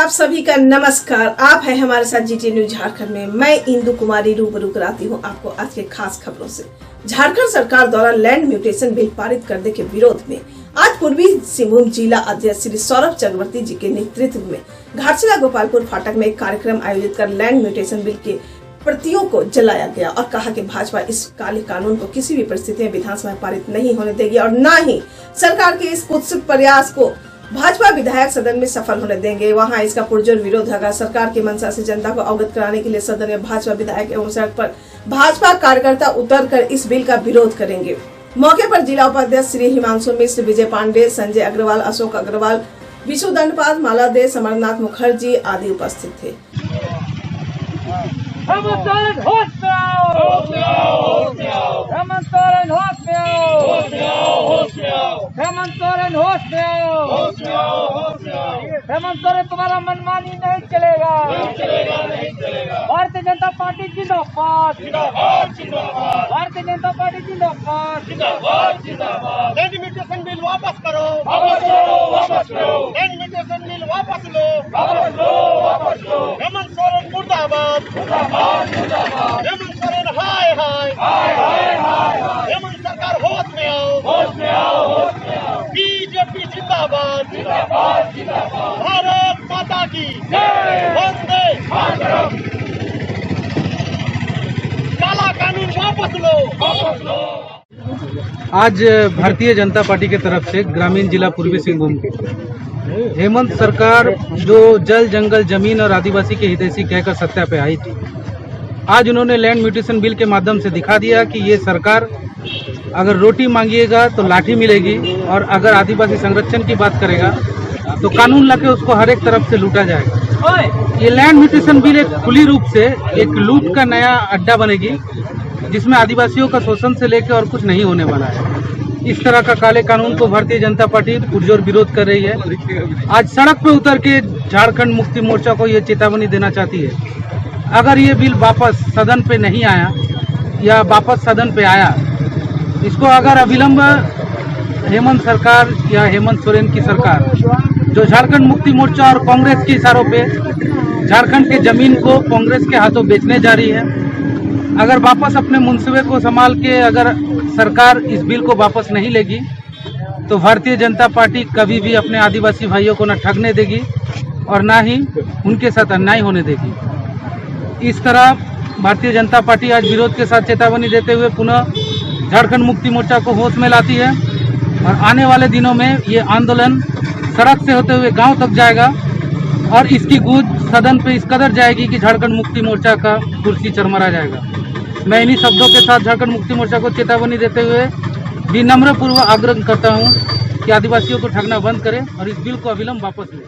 आप सभी का नमस्कार। आप हैं हमारे साथ जीटी न्यूज झारखंड में। मैं इंदु कुमारी रूबरू कराती हूं आपको आज के खास खबरों से। झारखंड सरकार द्वारा लैंड म्यूटेशन बिल पारित करने के विरोध में आज पूर्वी सिंहभूम जिला अध्यक्ष श्री सौरभ चक्रवर्ती जी के नेतृत्व में घाटशिला गोपालपुर फाटक में एक कार्यक्रम आयोजित कर लैंड म्यूटेशन बिल के प्रतियों को जलाया गया और कहा कि भाजपा इस काले कानून को किसी भी परिस्थिति में विधानसभा में पारित नहीं होने देगी और न ही सरकार के इस कुत्सित प्रयास को भाजपा विधायक सदन में सफल होने देंगे। वहां इसका पुरजोर विरोध होगा। सरकार की मंशा से जनता को अवगत कराने के लिए सदन में भाजपा विधायक एवं सड़क पर भाजपा कार्यकर्ता उतरकर इस बिल का विरोध करेंगे। मौके पर जिला उपाध्यक्ष श्री हिमांशु मिश्र, विजय पांडे, संजय अग्रवाल, अशोक अग्रवाल, विशु दंडपाल, माला दे, समरनाथ मुखर्जी आदि उपस्थित थे। हेमंत सोरेन तुम्हारा मनमानी नहीं चलेगा, भारतीय जनता पार्टी जिंदाबाद, भारतीय जनता पार्टी जिंदाबाद। लैंड म्यूटेशन बिल वापस करो, लैंड म्यूटेशन बिल वापस लो, हेमंत सोरेन मुर्दाबाद, हेमंत सोरेन हाय हाय, हेमंत सरकार होश में आओ, बीजेपी जिंदाबाद, भारत माता की वंदे मातरम। काला कानून वापस लो। आज भारतीय जनता पार्टी की तरफ से ग्रामीण जिला पूर्वी सिंहभूम हेमंत सरकार जो जल जंगल जमीन और आदिवासी के हितैषी कहकर सत्ता पे आई थी, आज उन्होंने लैंड म्यूटेशन बिल के माध्यम से दिखा दिया कि ये सरकार अगर रोटी मांगिएगा तो लाठी मिलेगी और अगर आदिवासी संरक्षण की बात करेगा तो कानून लाके उसको हर एक तरफ से लूटा जाएगा। ये लैंड म्यूटेशन बिल एक खुली रूप से एक लूट का नया अड्डा बनेगी जिसमें आदिवासियों का शोषण से लेकर और कुछ नहीं होने वाला है। इस तरह का काले कानून को भारतीय जनता पार्टी पुरजोर विरोध कर रही है। आज सड़क पे उतर के झारखंड मुक्ति मोर्चा को ये चेतावनी देना चाहती है, अगर ये बिल वापस सदन पे नहीं आया या वापस सदन पे आया, इसको अगर अविलंब हेमंत सरकार या हेमंत सोरेन की सरकार जो झारखंड मुक्ति मोर्चा और कांग्रेस के इशारों पे झारखंड के जमीन को कांग्रेस के हाथों बेचने जा रही है, अगर वापस अपने मुंसबे को संभाल के अगर सरकार इस बिल को वापस नहीं लेगी तो भारतीय जनता पार्टी कभी भी अपने आदिवासी भाइयों को न ठगने देगी और न ही उनके साथ अन्याय होने देगी। इस तरह भारतीय जनता पार्टी आज विरोध के साथ चेतावनी देते हुए पुनः झारखंड मुक्ति मोर्चा को होश में लाती है और आने वाले दिनों में ये आंदोलन सड़क से होते हुए गांव तक जाएगा और इसकी गूंज सदन पे इस कदर जाएगी कि झारखंड मुक्ति मोर्चा का कुर्सी चरमरा जाएगा। मैं इन्हीं शब्दों के साथ झारखंड मुक्ति मोर्चा को चेतावनी देते हुए विनम्र पूर्वक आग्रह करता हूं कि आदिवासियों को ठगना बंद करें और इस बिल को अविलंब वापस लें।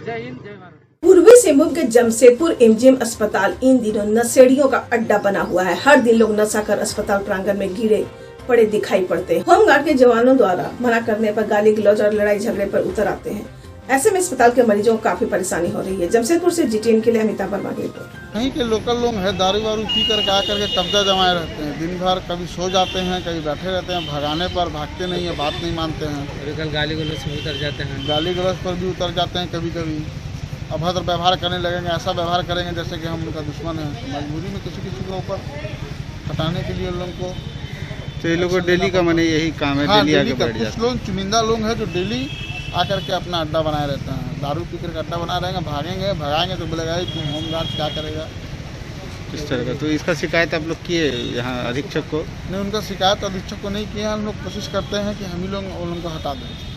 जय हिंद, जय भारत। पूर्वी सिंहभूम के जमशेदपुर एमजीएम अस्पताल इन दिनों नशेड़ियों का अड्डा बना हुआ है। हर दिन लोग नशा कर अस्पताल प्रांगण में गिरे पड़े दिखाई पड़ते हैं। होमगार्ड के जवानों द्वारा मना करने पर गाली गलौज और लड़ाई झगड़े पर उतर आते हैं। ऐसे में अस्पताल के मरीजों को काफी परेशानी हो रही है। जमशेदपुर से जीटीएन के लिए अमिता वर्मा की रिपोर्ट। कहीं के लोकल लोग हैं, दारू वारू पी करके आकर के कब्जा जमाए रहते हैं। दिन भर कभी सो जाते हैं, कभी बैठे रहते हैं। भगाने पर भागते नहीं है, बात नहीं मानते हैं। गाली गलौज से उतर जाते हैं, गाली गलौज पर भी उतर जाते हैं। कभी कभी अभद्र व्यवहार करने लगेंगे, ऐसा व्यवहार करेंगे जैसे कि हम उनका दुश्मन है। मजबूरी में किसी किसी के ऊपर हटाने के लिए लोगों को, तो ये लोगों डेली का मैंने यही काम है। हाँ, डेली आके बैठ कुछ जाते लोग चुनिंदा लोग हैं जो डेली आकर के अपना अड्डा बनाए रहते हैं। दारू पी कर अड्डा बनाए रहेंगे, भागेंगे, भगाएंगे तो बोलेगा तुम होमगार्ड क्या करेगा, इस तरह का। तो इसका शिकायत आप लोग किए यहाँ अधीक्षक को? नहीं, उनका शिकायत अधीक्षक को नहीं किया। हम लोग कोशिश करते हैं कि हम ही लोग उन लोगों को हटा दें।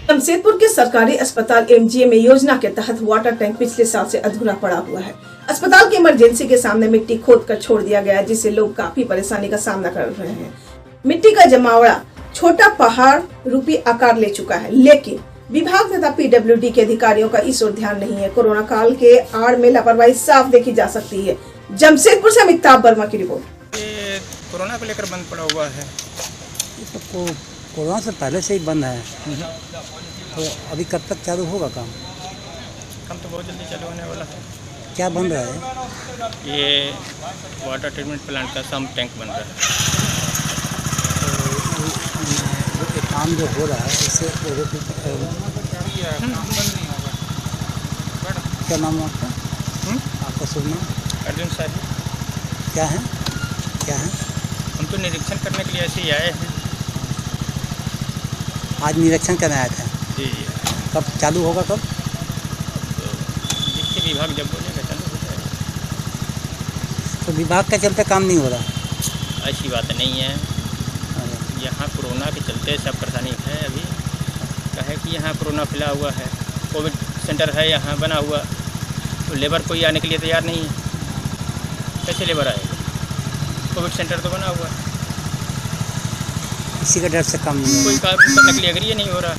जमशेदपुर के सरकारी अस्पताल एमजीएम में योजना के तहत वाटर टैंक पिछले साल से अधूरा पड़ा हुआ है। अस्पताल की इमरजेंसी के सामने मिट्टी खोद कर छोड़ दिया गया है, जिससे लोग काफी परेशानी का सामना कर रहे हैं। मिट्टी का जमावड़ा छोटा पहाड़ रूपी आकार ले चुका है, लेकिन विभाग तथा पीडब्ल्यूडी के अधिकारियों का इस ओर ध्यान नहीं है। कोरोना काल के आड़ में लापरवाही साफ देखी जा सकती है। जमशेदपुर से अमिता वर्मा की रिपोर्ट। ये कोरोना को लेकर बंद पड़ा हुआ है। तो कोरोना से पहले से ही बंद है, तो अभी कब तक चालू होगा काम? काम तो बहुत जल्दी चालू होने वाला है। क्या बन रहा है? ये वाटर ट्रीटमेंट प्लांट का सम टैंक बन रहा है। तो काम जो हो रहा है इससे बंद नहीं होगा। क्या नाम है आपका? आपका शुभ नाम? अर्जुन शाही। क्या है? क्या है? हम तो निरीक्षण करने के लिए ऐसे ही आए हैं। आज निरीक्षण करने आए थे? जी। कब चालू होगा? कब? तो वित्त विभाग जब बोलेगा चालू हो जाएगा। तो विभाग के चलते काम नहीं हो रहा? ऐसी बात नहीं है। यहाँ कोरोना के चलते सब परेशानी है। अभी क्या है कि यहाँ कोरोना फैला हुआ है, कोविड सेंटर है यहाँ बना हुआ, तो लेबर कोई आने के लिए तैयार नहीं है। कैसे लेबर आएगा? कोविड सेंटर तो बना हुआ है। इसी का डर से काम नहीं हो कोई काम करने के लिए अगर ये नहीं हो रहा।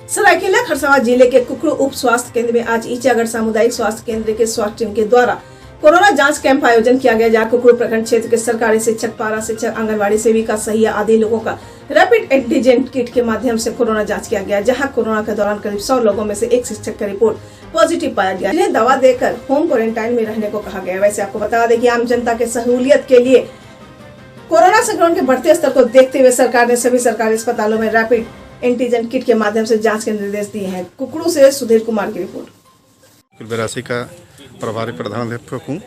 सरायकेला खरसावां जिले के कुकड़ू उप स्वास्थ्य केंद्र में आज ईचागढ़ सामुदायिक स्वास्थ्य केंद्र के स्वास्थ्य टीम के द्वारा कोरोना जांच कैंप आयोजन किया गया, जहाँ कुकड़ू प्रखंड क्षेत्र के सरकारी शिक्षक, पारा शिक्षक, आंगनबाड़ी सेविका, सहिया आदि लोगों का रैपिड एंटीजन किट के माध्यम से कोरोना जांच किया गया, जहां कोरोना के दौरान करीब 100 लोगों में से एक शिक्षक का रिपोर्ट पॉजिटिव पाया गया, जिन्हें दवा देकर होम क्वारंटाइन में रहने को कहा गया। वैसे आपको बता दें कि आम जनता के सहूलियत के लिए कोरोना संक्रमण के बढ़ते स्तर को देखते हुए सरकार ने सभी सरकारी अस्पतालों में रैपिड एंटीजन किट के माध्यम से जांच के निर्देश दिए हैं। कुकड़ू से सुधीर कुमार की रिपोर्ट। 82 का प्रभारी प्रधानाध्यापक हूँ।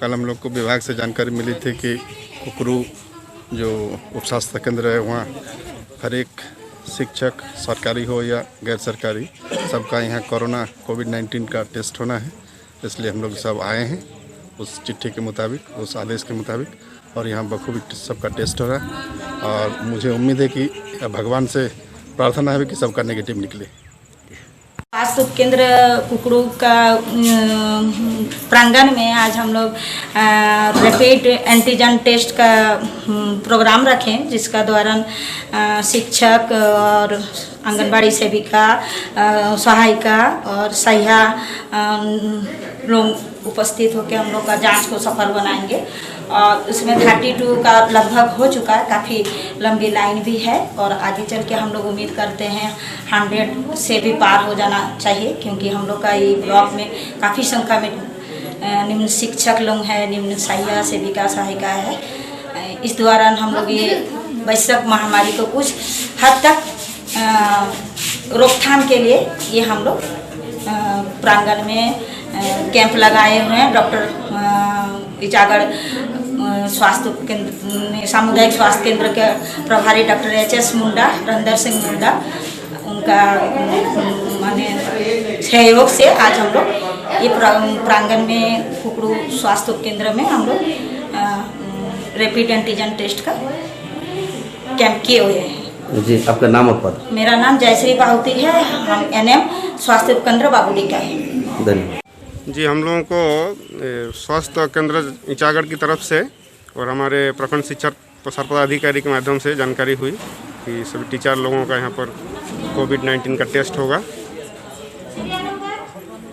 कल हम लोग को विभाग से जानकारी मिली थी कि कुकड़ू जो उप स्वास्थ्य केंद्र है वहाँ हर एक शिक्षक, सरकारी हो या गैर सरकारी, सबका यहाँ कोरोना कोविड-19 का टेस्ट होना है। इसलिए हम लोग सब आए हैं उस चिट्ठी के मुताबिक, उस आदेश के मुताबिक, और यहाँ बखूबी सबका टेस्ट हो रहा है। और मुझे उम्मीद है कि भगवान से प्रार्थना है कि सबका नेगेटिव निकले। स्वास्थ्य उपकेंद्र कुकड़ू का प्रांगण में आज हम लोग रैपिड एंटीजन टेस्ट का प्रोग्राम रखें, जिसका दौरान शिक्षक और आंगनबाड़ी सेविका, सहायिका और सहिया लोग उपस्थित होकर हम लोग का जांच को सफल बनाएंगे। और उसमें 32 का लगभग हो चुका है, काफ़ी लंबी लाइन भी है और आगे चल के हम लोग उम्मीद करते हैं 100 से भी पार हो जाना चाहिए, क्योंकि हम लोग का ये ब्लॉक में काफ़ी संख्या में निम्न शिक्षक लोग हैं, निम्न सहायिका, सेविका, सहायिका है। इस दौरान हम लोग ये वैश्विक महामारी को कुछ हद तक रोकथाम के लिए ये हम लोग प्रांगण में कैंप लगाए हुए हैं। डॉक्टर ईचागढ़ स्वास्थ्य केंद्र, सामुदायिक स्वास्थ्य केंद्र के प्रभारी डॉक्टर HS मुंडा, रंदर सिंह मुंडा, उनका माने सहयोग से आज हम लोग ये प्रांगण में कुकड़ू स्वास्थ्य केंद्र में हम लोग रैपिड एंटीजन टेस्ट का कैंप किए हुए हैं। जी, आपका नाम और पद? मेरा नाम जयश्री बाहुती है। हम NM स्वास्थ्य केंद्र बाबूडी का है। धन्यवाद। जी, हम लोगों को स्वास्थ्य केंद्र ईचागढ़ की तरफ से और हमारे प्रखंड शिक्षक प्रसार पदाधिकारी के माध्यम से जानकारी हुई कि सभी टीचर लोगों का यहाँ पर कोविड-19 का टेस्ट होगा।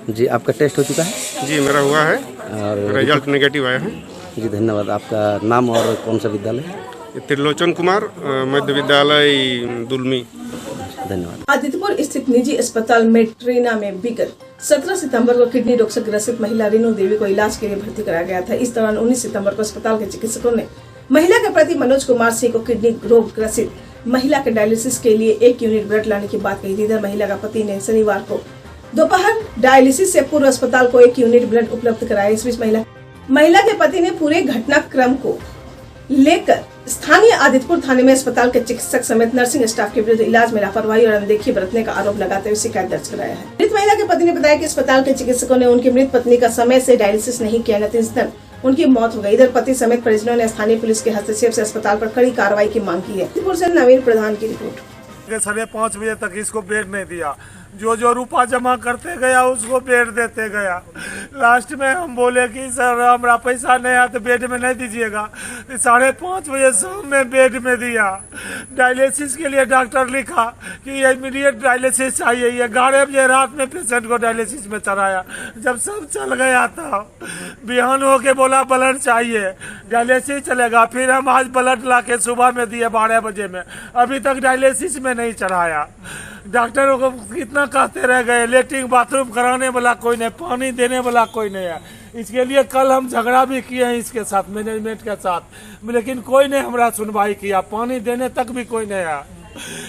जी, आपका टेस्ट हो चुका है? जी, मेरा हुआ है और रिजल्ट नेगेटिव आया है। जी, धन्यवाद। आपका नाम और कौन सा विद्यालय? त्रिलोचन कुमार मध्य विद्यालय दुलमी। धन्यवाद। आदित्यपुर स्थित निजी अस्पताल मेट्रीना में विगत 17 सितंबर को किडनी रोग से ग्रसित महिला रेणु देवी को इलाज के लिए भर्ती कराया गया था। इस दौरान 19 सितंबर को अस्पताल के चिकित्सकों ने महिला के प्रति मनोज कुमार सिंह को किडनी रोग ग्रसित महिला के डायलिसिस के लिए 1 यूनिट ब्लड लाने की बात कही थी। इधर महिला का पति ने शनिवार को दोपहर डायलिसिस से पूर्व अस्पताल को 1 यूनिट ब्लड उपलब्ध कराया। इस बीच महिला के पति ने पूरे घटनाक्रम को लेकर स्थानीय आदित्यपुर थाने में अस्पताल के चिकित्सक समेत नर्सिंग स्टाफ के विरुद्ध इलाज में लापरवाही और अनदेखी बरतने का आरोप लगाते हुए शिकायत दर्ज कराया है। मृत महिला के पति ने बताया कि अस्पताल के चिकित्सकों ने उनकी मृत पत्नी का समय से डायलिसिस नहीं किया, नतीजतन उनकी मौत हो गई। इधर पति समेत परिजनों ने स्थानीय पुलिस के हस्तक्षेप से अस्पताल पर कड़ी कार्रवाई की मांग की है। आदित्यपुर से नवीन प्रधान की रिपोर्ट। 5:30 बजे तक इसको बेड नहीं दिया, जो रुपया जमा करते गया उसको बेड देते गया। लास्ट में हम बोले कि सर हमारा पैसा नहीं है तो बेड में नहीं दीजिएगा। 5:30 बजे शाम में बेड में दिया। डायलिसिस के लिए डॉक्टर लिखा कि इमीडिएट डायलिसिस चाहिए। 11 बजे रात में पेशेंट को डायलिसिस में चढ़ाया। जब सब चल गया था बिहान होके बोला ब्लड चाहिए, डायलिसिस चलेगा। फिर हम आज ब्लड ला के सुबह में दिए 12 बजे में, अभी तक डायलिसिस में नहीं चढ़ाया। डॉक्टरों को कितना कहते रह गए, लेटरिन बाथरूम कराने वाला कोई नहीं, पानी देने वाला कोई नहीं है। इसके लिए कल हम झगड़ा भी किए हैं इसके साथ, मैनेजमेंट के साथ, लेकिन कोई नहीं हमारा सुनवाई किया। पानी देने तक भी कोई नहीं है।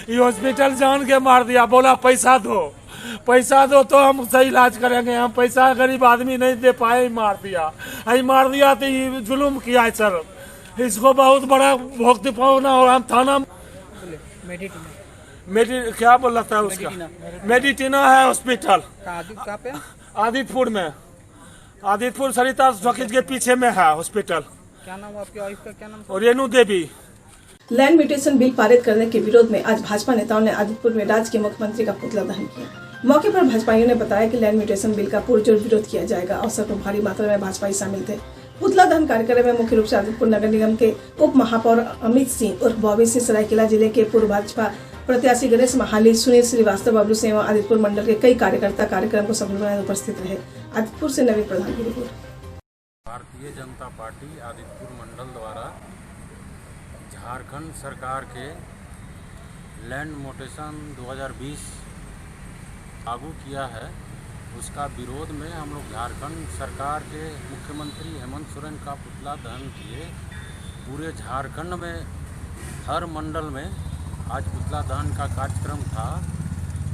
ये हॉस्पिटल जान के मार दिया, बोला पैसा दो तो हम सही इलाज करेंगे, हम पैसा गरीब आदमी नहीं दे पाए, मार दिया तो ये जुल्म किया है सर। इसको बहुत बड़ा भुगत पाना और हम थाना क्या बोल रहा था उसका मेडिटिना है हॉस्पिटल आदित्यपुर में, आदित्यपुर सरिता टॉकीज के पीछे में है हॉस्पिटल। क्या नाम आपकी वाइफ का, क्या नाम? और Renu Devi. Land mutation bill पारित करने के विरोध में आज भाजपा नेताओं ने आदित्यपुर में राज्य के मुख्यमंत्री का पुतला दहन किया। मौके पर भाजपाइयों ने बताया कि लैंड म्यूटेशन बिल का पुरजोर विरोध किया जाएगा। अवसर पर भारी मात्रा में भाजपाई शामिल थे। पुतला दहन कार्यक्रम में मुख्य रूप से आदित्यपुर नगर निगम के उप महापौर अमित सिंह उर्फ बॉबी सिंह, सरायकेला जिले के पूर्व भाजपा प्रत्याशी गणेश महाली, सुनील श्रीवास्तव, बबलू सिंह एवं आदित्यपुर मंडल के कई कार्यकर्ता कार्यक्रम को सफल बनाने उपस्थित रहे। आदित्यपुर से नवीन प्रधान की रिपोर्ट। भारतीय जनता पार्टी आदित्यपुर मंडल द्वारा झारखंड सरकार के लैंड म्यूटेशन 2020 लागू किया है, उसका विरोध में हम लोग झारखंड सरकार के मुख्यमंत्री हेमंत सोरेन का पुतला दहन किए। पूरे झारखंड में हर मंडल में आज पुतला दहन का कार्यक्रम था।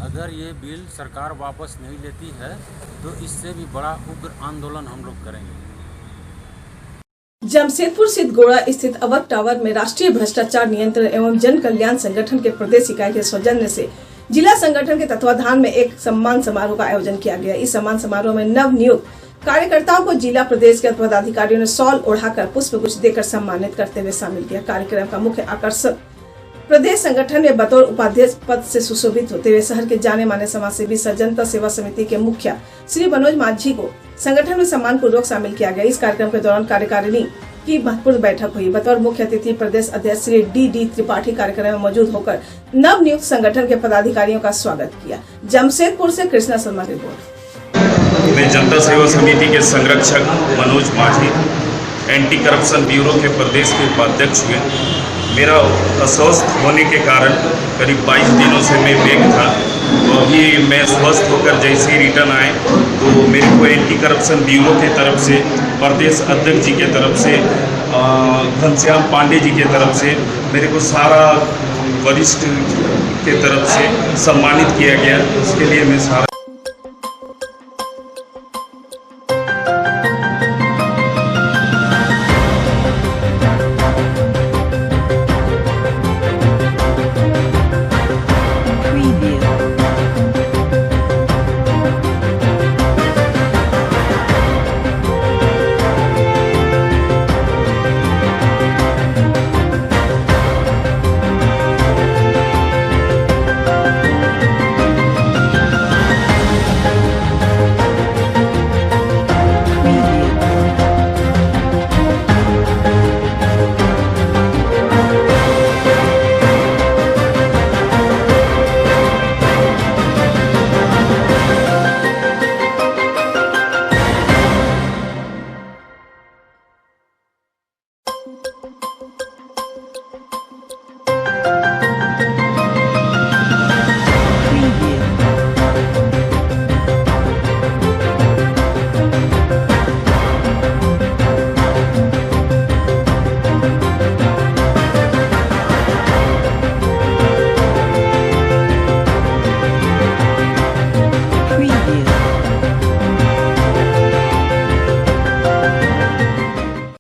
अगर ये बिल सरकार वापस नहीं लेती है तो इससे भी बड़ा उग्र आंदोलन हम लोग करेंगे। जमशेदपुर सिद्धगोड़ा स्थित अवध टावर में राष्ट्रीय भ्रष्टाचार नियंत्रण एवं जन कल्याण संगठन के प्रदेश इकाई के सौजन्य से जिला संगठन के तत्वाधान में एक सम्मान समारोह का आयोजन किया गया। इस सम्मान समारोह में नव नियुक्त कार्यकर्ताओं को जिला प्रदेश के पदाधिकारियों ने शॉल ओढ़ाकर पुष्पगुच्छ देकर सम्मानित करते हुए शामिल किया। कार्यक्रम का मुख्य आकर्षक प्रदेश संगठन में बतौर उपाध्यक्ष पद से सुशोभित होते हुए शहर के जाने माने समाजसेवी जनता सेवा समिति के मुखिया श्री मनोज माझी को संगठन में सम्मान पूर्वक शामिल किया गया। इस कार्यक्रम के दौरान कार्यकारिणी की महत्वपूर्ण बैठक हुई। बतौर मुख्य अतिथि प्रदेश अध्यक्ष श्री डी त्रिपाठी कार्यक्रम में मौजूद होकर नव नियुक्त संगठन के पदाधिकारियों का स्वागत किया। जमशेदपुर से कृष्णा शर्मा की रिपोर्ट। मैं जनता सेवा समिति के संरक्षक मनोज माझी एंटी करप्शन ब्यूरो के प्रदेश के उपाध्यक्ष हुए। मेरा अस्वस्थ होने के कारण करीब 22 दिनों से मैं बेग था, तो अभी मैं स्वस्थ होकर जैसे ही रिटर्न आए तो मेरे को एंटी करप्शन ब्यूरो के तरफ से, प्रदेश अध्यक्ष जी के तरफ से, घनश्याम पांडे जी के तरफ से, मेरे को सारा वरिष्ठ के तरफ से सम्मानित किया गया। उसके लिए मैं सारा